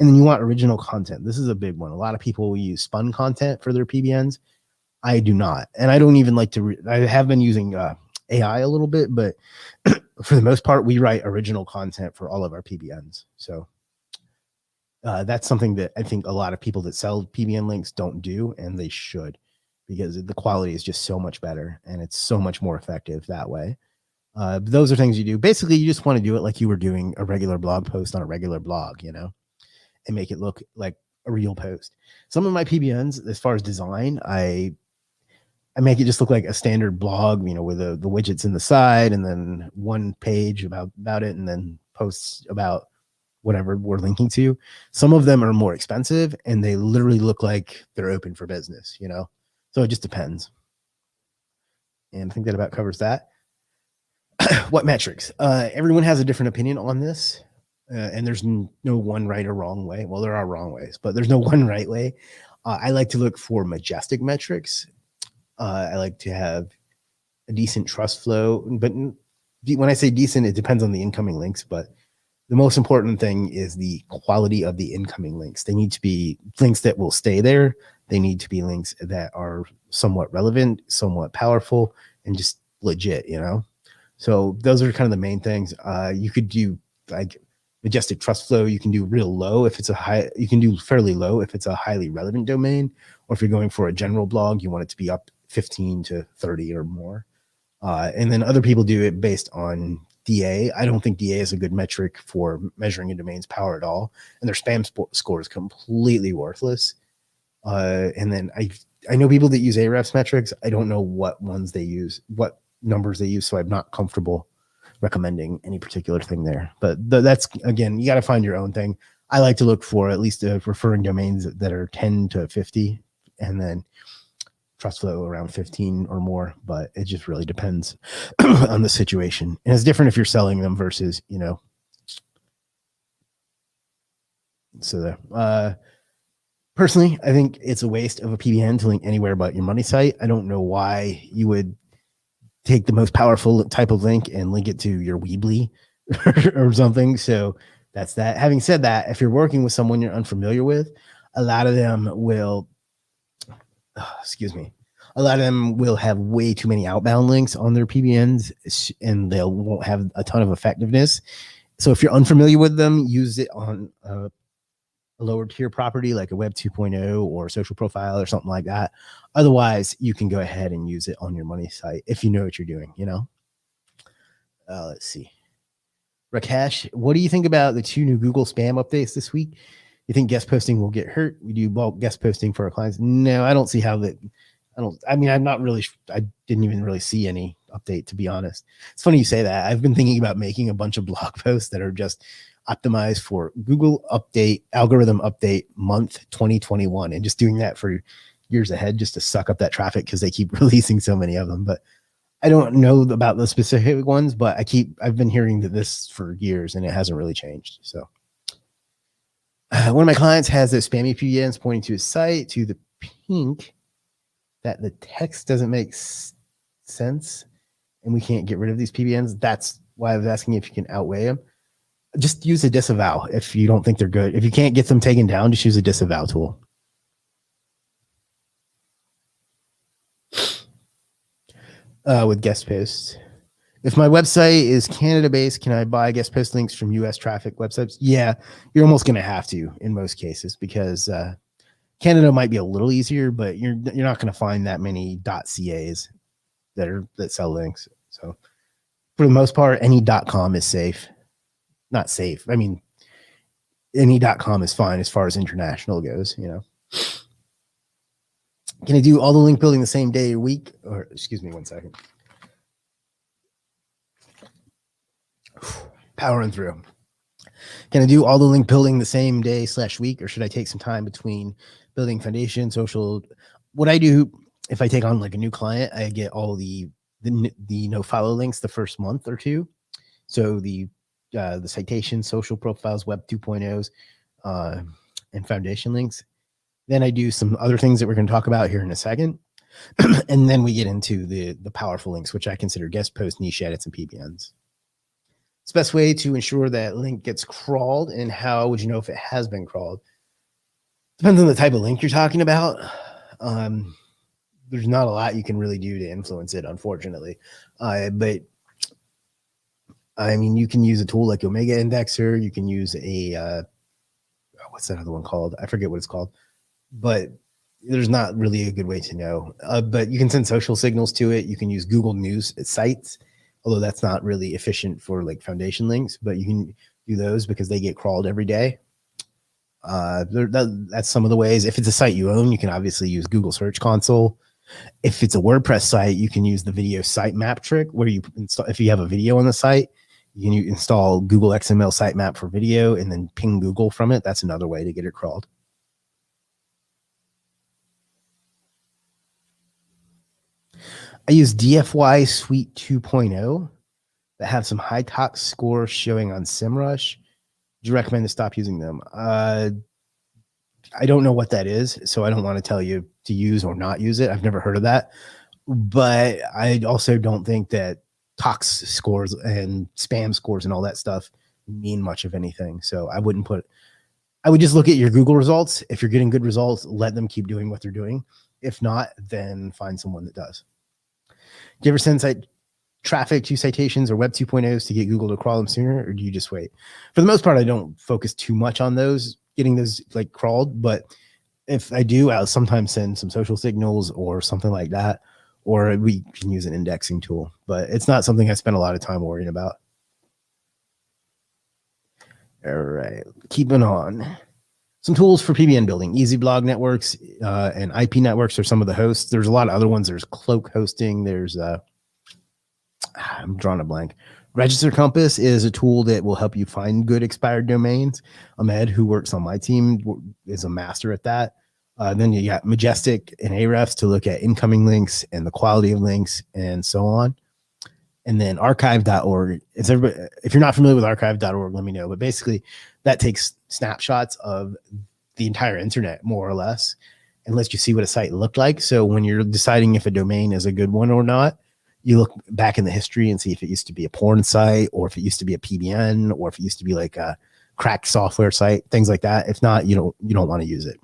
And then you want original content. This is a big one. A lot of people will use spun content for their PBNs. I do not. And I don't even like to, I have been using AI a little bit, but for the most part, we write original content for all of our PBNs. So that's something that I think a lot of people that sell PBN links don't do, and they should, because the quality is just so much better and it's so much more effective that way. Those are things you do. Basically, you just want to do it like you were doing a regular blog post on a regular blog, and make it look like a real post. Some of my PBNs, as far as design, I I make it just look like a standard blog, with the widgets in the side and then one page about it, and then posts about whatever we're linking to. Some of them are more expensive and they literally look like they're open for business, so it just depends. And I think that about covers that. What metrics? Everyone has a different opinion on this. And there's no one right or wrong way. Well, there are wrong ways, but there's no one right way. I like to look for majestic metrics. I like to have a decent trust flow, but when I say decent, it depends on the incoming links, but the most important thing is the quality of the incoming links. They need to be links that will stay there. They need to be links that are somewhat relevant, somewhat powerful, and just legit, So those are kind of the main things. You could do like majestic trust flow. You can do real low if it's you can do fairly low if it's a highly relevant domain, or if you're going for a general blog, you want it to be up 15 to 30 or more. And then other people do it based on DA. I don't think DA is a good metric for measuring a domain's power at all. And their spam score is completely worthless. And then I know people that use Ahrefs metrics. I don't know what ones they use, what numbers they use. So I'm not comfortable recommending any particular thing there. But that's, again, you got to find your own thing. I like to look for at least referring domains that are 10 to 50, and then trust flow around 15 or more, but it just really depends on the situation. And it's different if you're selling them versus, so personally, I think it's a waste of a PBN to link anywhere but your money site. I don't know why you would take the most powerful type of link and link it to your Weebly or something. So that's that. Having said that, if you're working with someone you're unfamiliar with, a lot of them will have way too many outbound links on their PBNs, and they won't have a ton of effectiveness. So if you're unfamiliar with them, use it on a lower tier property like a Web 2.0 or social profile or something like that. Otherwise, you can go ahead and use it on your money site if you know what you're doing, Let's see. Rakesh, what do you think about the 2 new Google spam updates this week? You think guest posting will get hurt? We do bulk guest posting for our clients. No, I don't see how that. I didn't even really see any update, to be honest. It's funny you say that. I've been thinking about making a bunch of blog posts that are just optimized for Google algorithm update month 2021, and just doing that for years ahead just to suck up that traffic because they keep releasing so many of them. But I don't know about the specific ones, but I've been hearing that this for years and it hasn't really changed. So one of my clients has those spammy PBNs pointing to his site to the pink that the text doesn't make sense and we can't get rid of these PBNs. That's why I was asking if you can outweigh them. Just use a disavow if you don't think they're good. If you can't get them taken down, just use a disavow tool. With guest posts. If my website is Canada-based, can I buy guest post links from U.S. traffic websites? Yeah, you're almost going to have to in most cases because Canada might be a little easier, but you're not going to find that many .cas that sell links. So for the most part, any .com is safe. Not safe. I mean, any .com is fine as far as international goes. Can I do all the link building the same day or week? Or excuse me, 1 second. Powering through. Can I do all the link building the same day / week, or should I take some time between building foundation, social? What I do if I take on like a new client, I get all the no follow links the first month or two. So the citations, social profiles, Web 2.0s, and foundation links. Then I do some other things that we're going to talk about here in a second. And then we get into the powerful links, which I consider guest posts, niche edits, and PBNs. It's the best way to ensure that link gets crawled, and how would you know if it has been crawled? Depends on the type of link you're talking about. There's not a lot you can really do to influence it, unfortunately. But I mean, you can use a tool like Omega Indexer. You can use a, what's that other one called? I forget what it's called. But there's not really a good way to know. But you can send social signals to it. You can use Google News sites, although that's not really efficient for like foundation links, but you can do those because they get crawled every day. That's some of the ways. If it's a site you own, you can obviously use Google Search Console. If it's a WordPress site, you can use the video sitemap trick where you install, if you have a video on the site, you can install Google XML sitemap for video and then ping Google from it. That's another way to get it crawled. I use DFY Suite 2.0 that have some high tox scores showing on SEMrush. Do you recommend to stop using them? I don't know what that is, so I don't want to tell you to use or not use it. I've never heard of that. But I also don't think that tox scores and spam scores and all that stuff mean much of anything. So I would just look at your Google results. If you're getting good results, let them keep doing what they're doing. If not, then find someone that does. Do you ever send traffic to Citations or Web 2.0s to get Google to crawl them sooner, or do you just wait? For the most part, I don't focus too much on those, getting those like crawled. But if I do, I'll sometimes send some social signals or something like that, or we can use an indexing tool. But it's not something I spend a lot of time worrying about. All right, keeping on. Some tools for PBN building. Easy Blog Networks and IP Networks are some of the hosts. There's a lot of other ones. There's Cloak Hosting. There's I'm drawing a blank. Register Compass is a tool that will help you find good expired domains. Ahmed, who works on my team, is a master at that. Then you got Majestic and Ahrefs to look at incoming links and the quality of links and so on. And then archive.org. If you're not familiar with archive.org, let me know. But basically, that takes snapshots of the entire internet, more or less, and lets you see what a site looked like. So when you're deciding if a domain is a good one or not, you look back in the history and see if it used to be a porn site, or if it used to be a PBN, or if it used to be like a cracked software site, things like that. If not, you don't want to use it.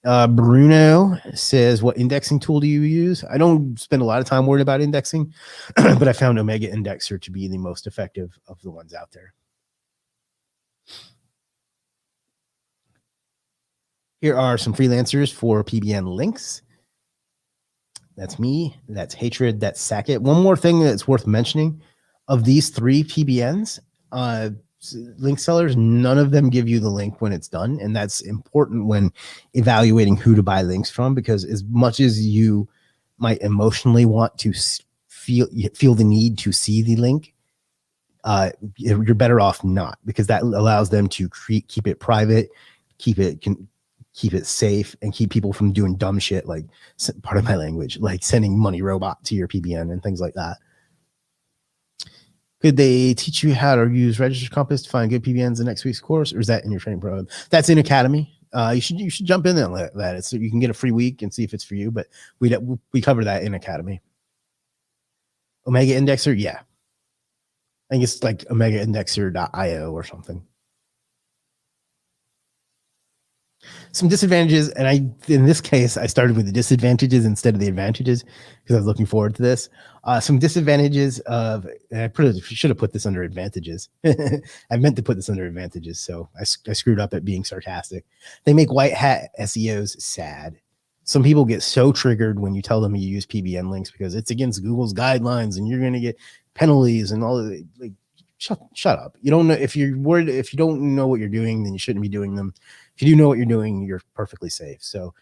Bruno says, what indexing tool do you use? I don't spend a lot of time worried about indexing, but I found Omega Indexer to be the most effective of the ones out there. Here are some freelancers for PBN links. That's me. That's Hatred. That's Sackett. One more thing that's worth mentioning. Of these 3 PBNs, link sellers, none of them give you the link when it's done. And that's important when evaluating who to buy links from, because as much as you might emotionally want to feel the need to see the link, you're better off not, because that allows them to keep it private, keep it safe, and keep people from doing dumb shit, like, part of my language, like sending money robot to your PBN and things like that. Could they teach you how to use Register Compass to find good PBNs in next week's course, or is that in your training program? That's in Academy. You should jump in there and let that. So you can get a free week and see if it's for you. But we cover that in Academy. Omega Indexer, yeah. I think it's like omegaindexer.io or something. Some disadvantages, and in this case, I started with the disadvantages instead of the advantages because I was looking forward to this. Some disadvantages of, and I should have put this under advantages. I meant to put this under advantages, so I screwed up at being sarcastic. They make white hat SEOs sad. Some people get so triggered when you tell them you use PBN links because it's against Google's guidelines and you're going to get penalties and all of it. Like, shut up. You don't know, if you're worried, if you don't know what you're doing, then you shouldn't be doing them. If you do know what you're doing, you're perfectly safe. So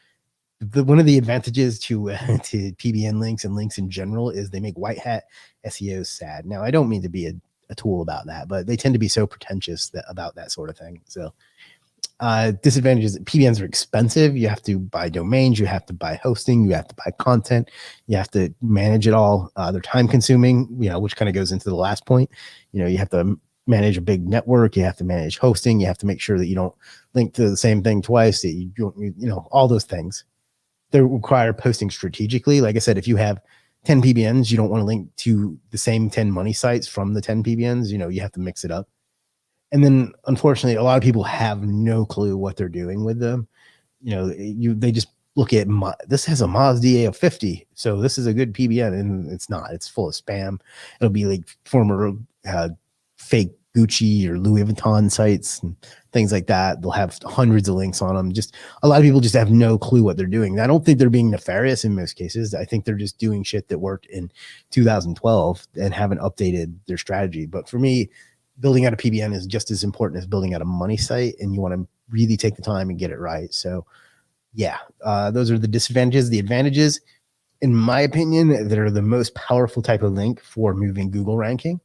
one of the advantages to PBN links and links in general is they make white hat SEOs sad. Now, I don't mean to be a tool about that, but they tend to be so pretentious about that sort of thing. So disadvantages, PBNs are expensive. You have to buy domains, you have to buy hosting, you have to buy content, you have to manage it all. They're time consuming, which kind of goes into the last point. You have to manage a big network, you have to manage hosting, you have to make sure that you don't link to the same thing twice, that you don't, all those things. They require posting strategically. Like I said, if you have 10 PBNs, you don't want to link to the same 10 money sites from the 10 PBNs. You have to mix it up. And then, unfortunately, a lot of people have no clue what they're doing with them. They just look at, this has a Moz DA of 50, so this is a good PBN, and it's not. It's full of spam. It'll be like former fake Gucci or Louis Vuitton sites and things like that. They'll have hundreds of links on them. Just a lot of people just have no clue what they're doing. I don't think they're being nefarious in most cases. I think they're just doing shit that worked in 2012 and haven't updated their strategy. But for me, building out a PBN is just as important as building out a money site, and you want to really take the time and get it right. So yeah, those are the disadvantages. The advantages, in my opinion, they're the most powerful type of link for moving Google ranking,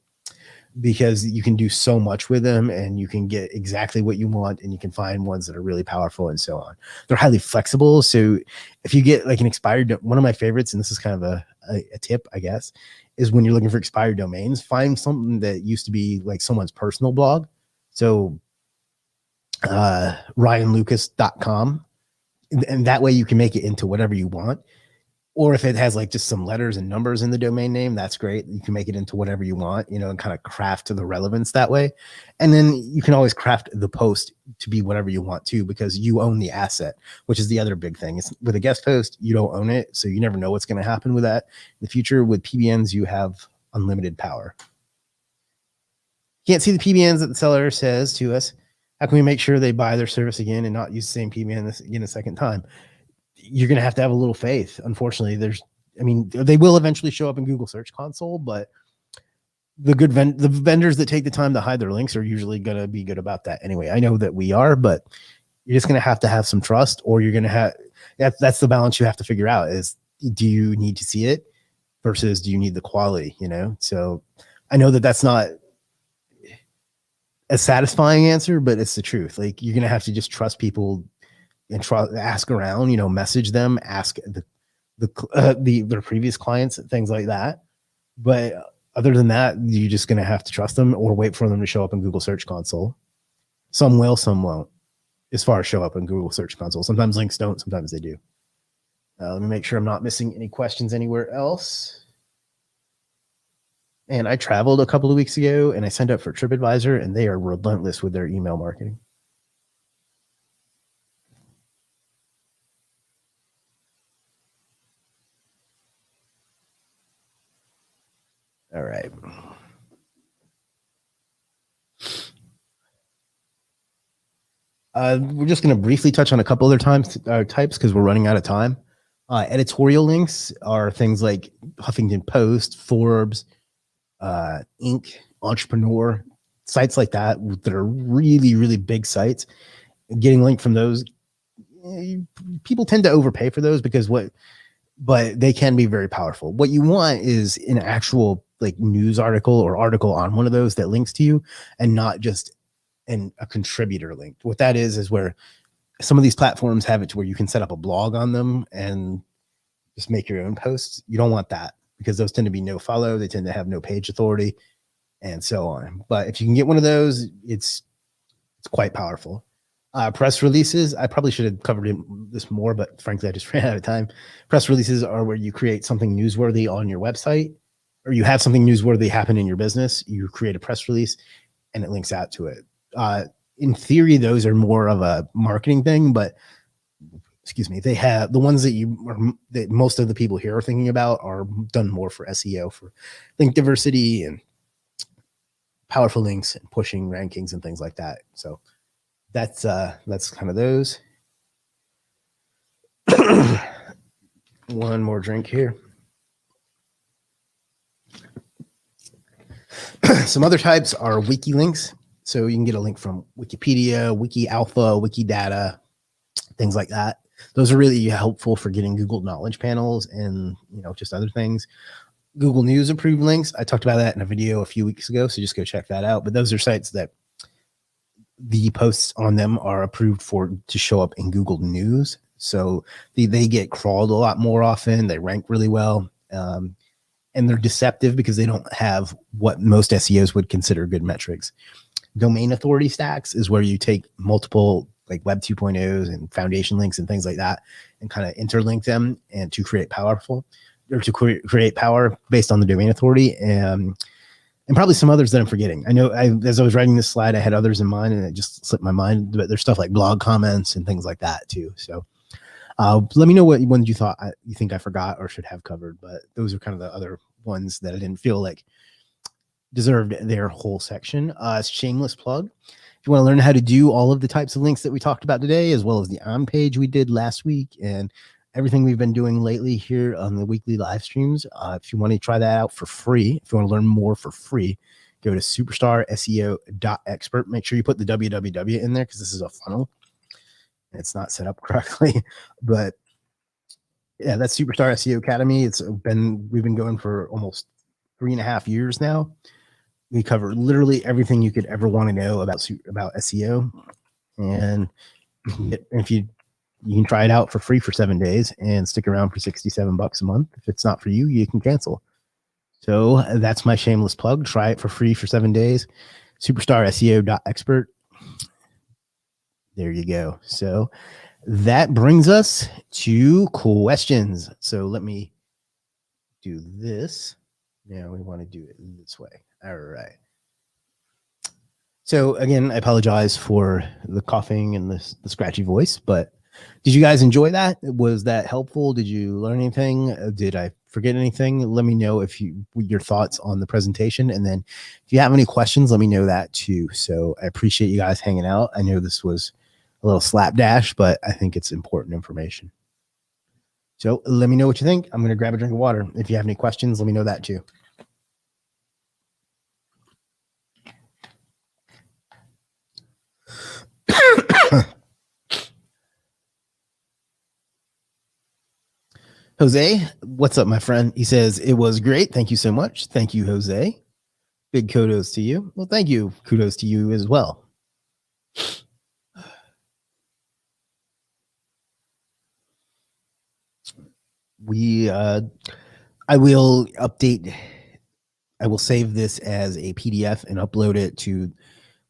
because you can do so much with them and you can get exactly what you want, and you can find ones that are really powerful and so on. They're highly flexible. So if you get like an expired, one of my favorites, and this is kind of a tip, I guess, is when you're looking for expired domains, find something that used to be like someone's personal blog. So ryanlucas.com, and that way you can make it into whatever you want. Or if it has like just some letters and numbers in the domain name, that's great. You can make it into whatever you want, and kind of craft to the relevance that way. And then you can always craft the post to be whatever you want to, because you own the asset, which is the other big thing. It's with a guest post, you don't own it. So you never know what's going to happen with that. In the future with PBNs, you have unlimited power. Can't see the PBNs that the seller says to us. How can we make sure they buy their service again and not use the same PBN again a second time? You're going to have a little faith. Unfortunately, they will eventually show up in Google Search Console, but the vendors that take the time to hide their links are usually going to be good about that anyway. I know that we are, but you're just going to have some trust, or you're going to have, that's the balance you have to figure out is, do you need to see it versus do you need the quality, So I know that that's not a satisfying answer, but it's the truth. Like, you're going to have to just trust people and ask around, message them, ask their previous clients, things like that. But other than that, you're just going to have to trust them or wait for them to show up in Google Search Console. Some will, some won't, as far as show up in Google Search Console. Sometimes links don't, sometimes they do. Let me make sure I'm not missing any questions anywhere else. And I traveled a couple of weeks ago and I signed up for TripAdvisor, and they are relentless with their email marketing. All right. We're just going to briefly touch on a couple other types because we're running out of time. Editorial links are things like Huffington Post, Forbes, Inc., Entrepreneur, sites like that are really, really big sites. Getting linked from those, people tend to overpay for those but they can be very powerful. What you want is an actual like news article or article on one of those that links to you, and not just a contributor link. What that is where some of these platforms have it to where you can set up a blog on them and just make your own posts. You don't want that, because those tend to be no follow. They tend to have no page authority and so on. But if you can get one of those, it's quite powerful. Press releases, I probably should have covered this more, but frankly, I just ran out of time. Press releases are where you create something newsworthy on your website, or you have something newsworthy happen in your business. You create a press release and it links out to it. In theory, those are more of a marketing thing, but they have the ones that most of the people here are thinking about are done more for SEO, for link diversity and powerful links and pushing rankings and things like that. So that's kind of those. One more drink here. Some other types are wiki links. So you can get a link from Wikipedia, Wiki Alpha, Wikidata, things like that. Those are really helpful for getting Google knowledge panels and just other things. Google News approved links, I talked about that in a video a few weeks ago, so just go check that out. But those are sites that the posts on them are approved to show up in Google News. So they get crawled a lot more often. They rank really well. And they're deceptive because they don't have what most SEOs would consider good metrics. Domain authority stacks is where you take multiple like Web 2.0s and foundation links and things like that and kind of interlink them and to create create power based on the domain authority. And probably some others that I'm forgetting. I know as I was writing this slide, I had others in mind and it just slipped my mind, but there's stuff like blog comments and things like that too. So let me know what ones you think I forgot or should have covered, but those are kind of the other ones that I didn't feel like deserved their whole section. Shameless plug. If you want to learn how to do all of the types of links that we talked about today, as well as the on page we did last week and everything we've been doing lately here on the weekly live streams, if you want to try that out for free, if you want to learn more for free, go to superstarseo.expert. Make sure you put the www in there because this is a funnel. It's not set up correctly, but yeah, that's Superstar SEO Academy. We've been going for almost 3.5 years now. We cover literally everything you could ever want to know about SEO, and if you can try it out for free for 7 days and stick around for $67 a month. If it's not for you, you can cancel. So that's my shameless plug. Try it for free for 7 days. Superstarseo.expert. There you go. So that brings us to questions. So let me do this. Now we want to do it this way. All right. So again, I apologize for the coughing and the scratchy voice, but did you guys enjoy that? Was that helpful? Did you learn anything? Did I forget anything? Let me know your thoughts on the presentation. And then if you have any questions, let me know that too. So I appreciate you guys hanging out. I know this was a little slapdash, but I think it's important information. So let me know what you think. I'm going to grab a drink of water. If you have any questions, let me know that too. Jose, what's up, my friend? He says, it was great. Thank you so much. Thank you, Jose. Big kudos to you. Well, thank you. Kudos to you as well. I will save this as a PDF and upload it to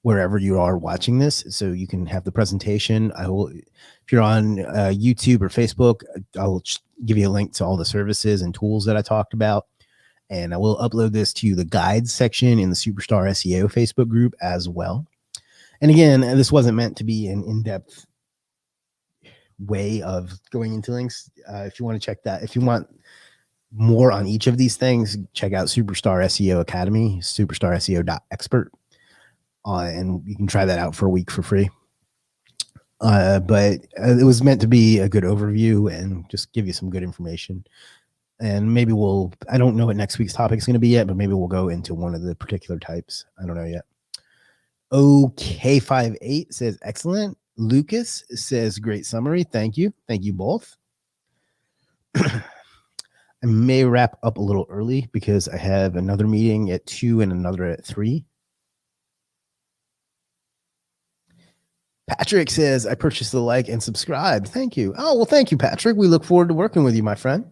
wherever you are watching this, so you can have the presentation. If you're on YouTube or Facebook, I will give you a link to all the services and tools that I talked about, and I will upload this to the guides section in the Superstar SEO Facebook group as well. And again, this wasn't meant to be an in-depth way of going into links. If you want to check that, if you want more on each of these things, check out Superstar SEO Academy, superstarseo.expert. And you can try that out for a week for free. But it was meant to be a good overview and just give you some good information. And maybe I don't know what next week's topic is going to be yet, but maybe we'll go into one of the particular types. I don't know yet. OK58 says, excellent. Lucas says, great summary. Thank you. Thank you both. I may wrap up a little early because I have another meeting at 2 and another at 3. Patrick says, I purchased the like and subscribe. Thank you. Oh, well, thank you, Patrick. We look forward to working with you, my friend.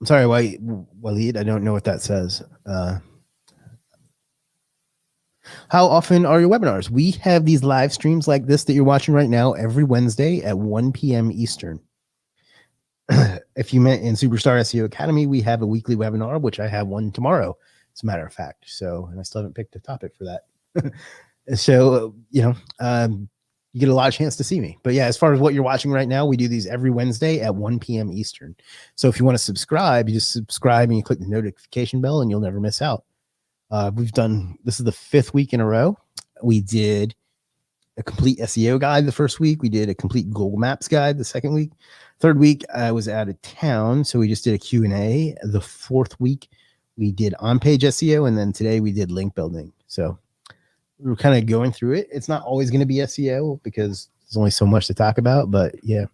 I'm sorry, Waleed, I don't know what that says. How often are your webinars? We have these live streams like this that you're watching right now every Wednesday at 1 p.m. Eastern. If you meant in Superstar SEO Academy, we have a weekly webinar, which I have one tomorrow, as a matter of fact. So, and I still haven't picked a topic for that. So, you get a lot of chance to see me. But yeah, as far as what you're watching right now, we do these every Wednesday at 1 p.m. Eastern. So if you want to subscribe, you just subscribe and you click the notification bell and you'll never miss out. This is the 5th week in a row. We did a complete SEO guide the first week. We did a complete Google Maps guide the second week. 3rd week, I was out of town, so we just did a Q&A. The 4th week, we did on-page SEO, and then today we did link building. So we're kind of going through it. It's not always going to be SEO because there's only so much to talk about, but yeah.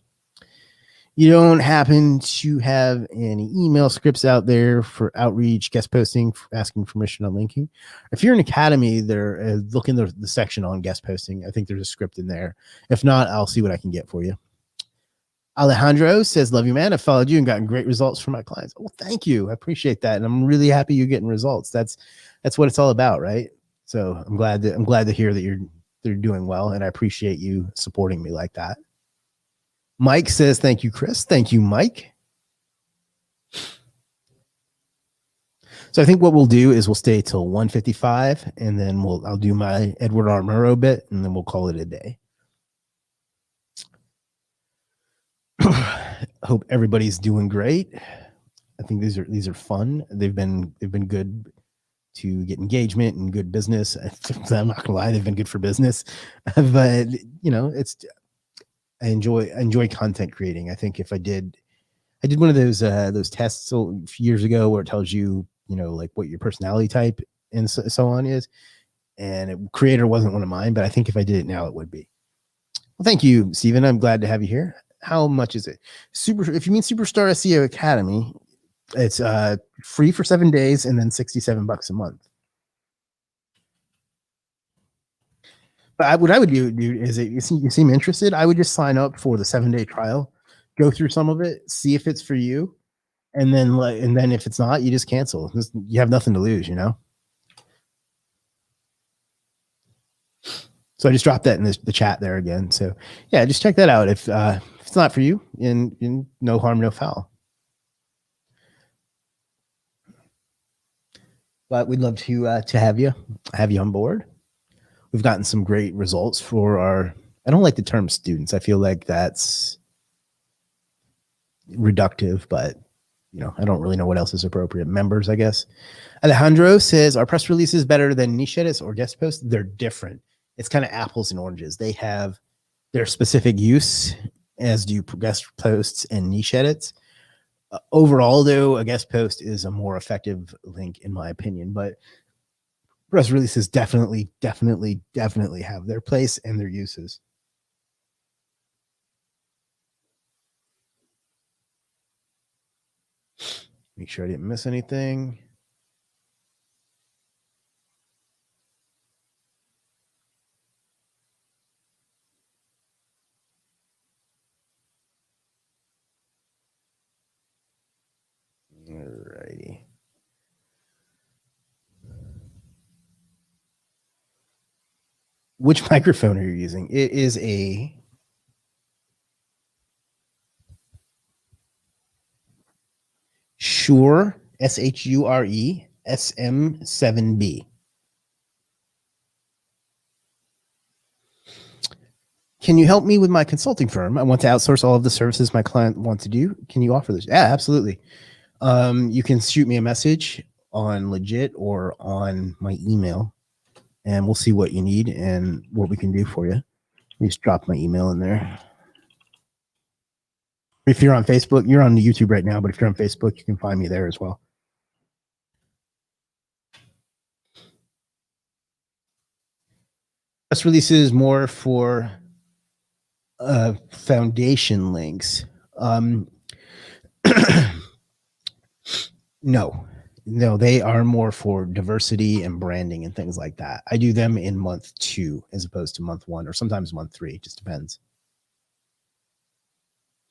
You don't happen to have any email scripts out there for outreach, guest posting, for asking permission on linking? If you're an academy, look in the section on guest posting. I think there's a script in there. If not, I'll see what I can get for you. Alejandro says, love you, man. I followed you and gotten great results for my clients. Oh, thank you. I appreciate that. And I'm really happy you're getting results. That's what it's all about, right? So I'm glad to hear that you're doing well, and I appreciate you supporting me like that. Mike says, thank you, Chris. Thank you, Mike. So I think what we'll do is we'll stay till 1:55, and then I'll do my Edward R. Murrow bit, and then we'll call it a day. Hope everybody's doing great. I think these are fun. They've been good to get engagement and good business. I'm not gonna lie, they've been good for business, but I enjoy content creating. I think if I did one of those tests a few years ago where it tells you, like what your personality type and so on is, and creator wasn't one of mine, but I think if I did it now, it would be. Well, thank you, Stephen. I'm glad to have you here. How much is it? If you mean Superstar SEO Academy, it's free for 7 days and then $67 a month. But what I would do is, you seem interested, I would just sign up for the 7-day trial, go through some of it, see if it's for you, and then if it's not, you just cancel. You have nothing to lose, you know. So I just dropped that in the chat there again. So yeah, just check that out. If it's not for you, in no harm, no foul. But we'd love to have you on board. We've gotten some great results for our. I don't like the term students. I feel like that's reductive, but I don't really know what else is appropriate. Members, I guess. Alejandro says, are press releases better than niche edits or guest posts? They're different. It's kind of apples and oranges. They have their specific use, as do guest posts and niche edits. Overall, though, a guest post is a more effective link, in my opinion. But press releases definitely have their place and their uses. Make sure I didn't miss anything. Alrighty. Which microphone are you using? It is a Shure, Shure SM7B. Can you help me with my consulting firm? I want to outsource all of the services my client wants to do. Can you offer this? Yeah, absolutely. You can shoot me a message on Legiit or on my email, and we'll see what you need and what we can do for you. Just drop my email in there. If you're on Facebook, you're on YouTube right now, but if you're on Facebook, you can find me there as well. Press releases more for foundation links. No, they are more for diversity and branding and things like that. I do them in month 2 as opposed to month 1, or sometimes month 3. It just depends.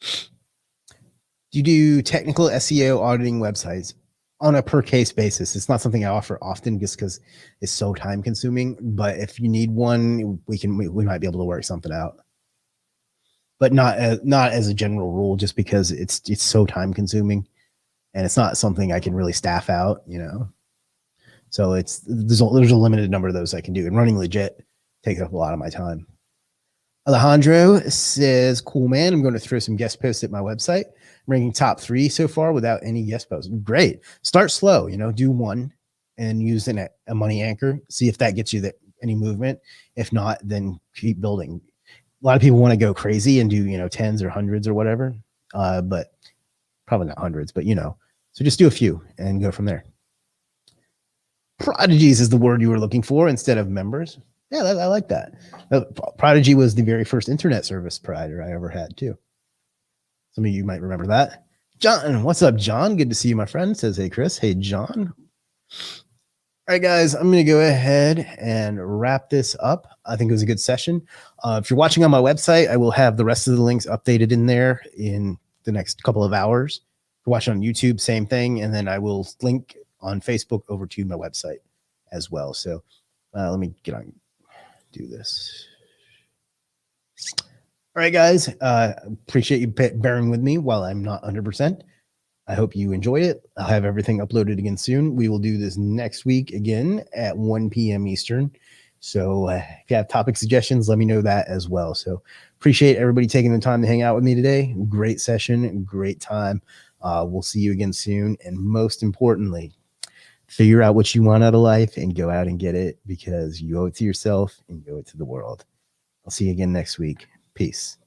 Do you do technical SEO auditing websites? On a per case basis. It's not something I offer often just because it's so time consuming. But if you need one, we might be able to work something out. But not as a general rule, just because it's so time consuming, and it's not something I can really staff out, So there's a limited number of those I can do, and running Legiit takes up a lot of my time. Alejandro says, cool, man. I'm going to throw some guest posts at my website. I'm ranking top 3 so far without any guest posts. Great. Start slow, do one and use a money anchor. See if that gets you any movement. If not, then keep building. A lot of people want to go crazy and do, tens or hundreds or whatever. But probably not hundreds, but so just do a few and go from there. Prodigies is the word you were looking for instead of members. Yeah, I like that. Prodigy was the very first internet service provider I ever had too. Some of you might remember that. John, what's up, John? Good to see you, my friend. Says, hey, Chris. Hey, John. All right, guys, I'm going to go ahead and wrap this up. I think it was a good session. If you're watching on my website, I will have the rest of the links updated in there in the next couple of hours. If you're watching on YouTube, same thing. And then I will link on Facebook over to my website as well. So let me do this. All right, guys. Appreciate you bearing with me while I'm not 100%. I hope you enjoyed it. I'll have everything uploaded again soon. We will do this next week again at 1 p.m. Eastern. So if you have topic suggestions, let me know that as well. So appreciate everybody taking the time to hang out with me today. Great session, great time. We'll see you again soon. And most importantly, figure out what you want out of life and go out and get it, because you owe it to yourself and you owe it to the world. I'll see you again next week. Peace.